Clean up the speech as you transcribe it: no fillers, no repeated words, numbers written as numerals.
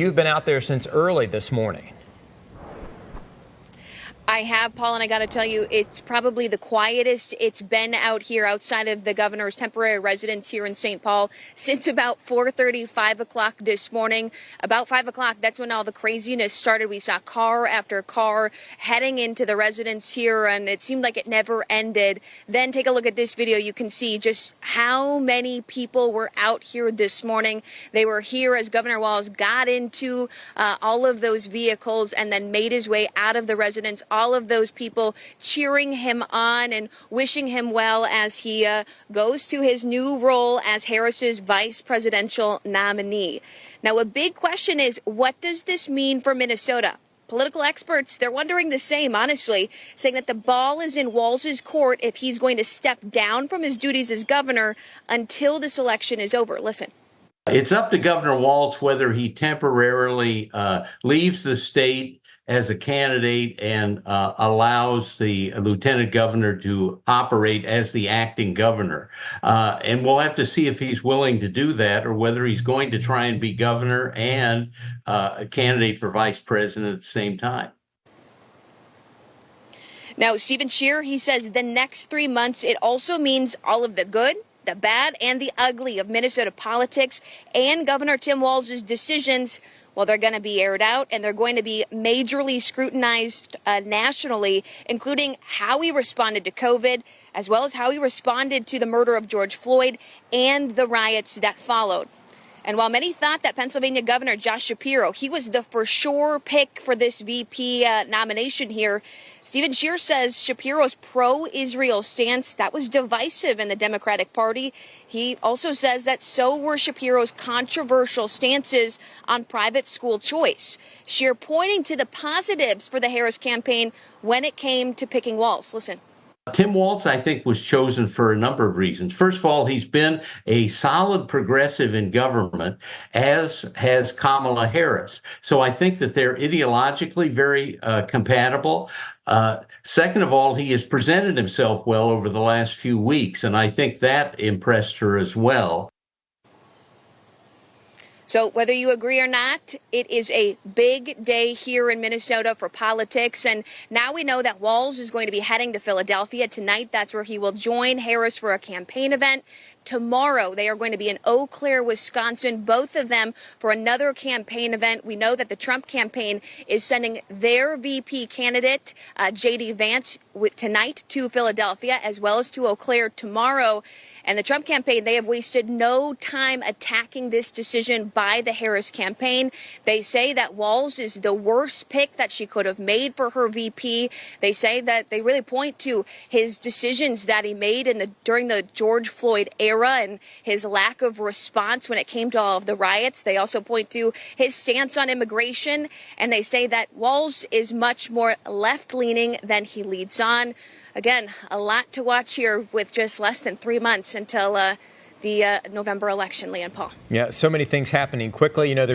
You've been out there since early this morning. I have, Paul, and I got to tell you, it's probably the quietest it's been out here outside of the governor's temporary residence here in St. Paul since about 4:30, 5 o'clock this morning. About 5 o'clock, that's when all the craziness started. We saw car after car heading into the residence here, and it seemed like it never ended. Then take a look at this video. You can see just how many people were out here this morning. They were here as Governor Walz got into all of those vehicles and then made his way out of the residence. All of those people cheering him on and wishing him well as he goes to his new role as Harris's vice presidential nominee. Now, a big question is, what does this mean for Minnesota? Political experts, they're wondering the same, honestly, saying that the ball is in Walz's court if he's going to step down from his duties as governor until this election is over. Listen. It's up to Governor Walz whether he temporarily leaves the state as a candidate and allows the lieutenant governor to operate as the acting governor. And we'll have to see if he's willing to do that or whether he's going to try and be governor and a candidate for vice president at the same time. Now, Stephen Scheer, he says the next 3 months, it also means all of the good, the bad, and the ugly of Minnesota politics and Governor Tim Walz's decisions. Well, they're going to be aired out and they're going to be majorly scrutinized nationally, including how he responded to COVID, as well as how he responded to the murder of George Floyd and the riots that followed. And while many thought that Pennsylvania Governor Josh Shapiro, he was the for sure pick for this VP nomination here, Stephen Scheer says Shapiro's pro-Israel stance, that was divisive in the Democratic Party. He also says that so were Shapiro's controversial stances on private school choice. Scheer pointing to the positives for the Harris campaign when it came to picking Walz. Listen. Tim Walz, I think, was chosen for a number of reasons. First of all, he's been a solid progressive in government, as has Kamala Harris. So I think that they're ideologically very compatible. Second of all, he has presented himself well over the last few weeks, and I think that impressed her as well. So whether you agree or not, it is a big day here in Minnesota for politics. And now we know that Walz is going to be heading to Philadelphia tonight. That's where he will join Harris for a campaign event. Tomorrow, they are going to be in Eau Claire, Wisconsin, both of them for another campaign event. We know that the Trump campaign is sending their VP candidate, J.D. Vance, tonight to Philadelphia, as well as to Eau Claire tomorrow. And the Trump campaign, they have wasted no time attacking this decision by the Harris campaign. They say that Walz is the worst pick that she could have made for her VP. They say that they really point to his decisions that he made during the George Floyd era and his lack of response when it came to all of the riots. They also point to his stance on immigration, and they say that Walz is much more left-leaning than he leads on. Again, a lot to watch here with just less than 3 months until the November election, Lee and Paul. Yeah, so many things happening quickly. You know,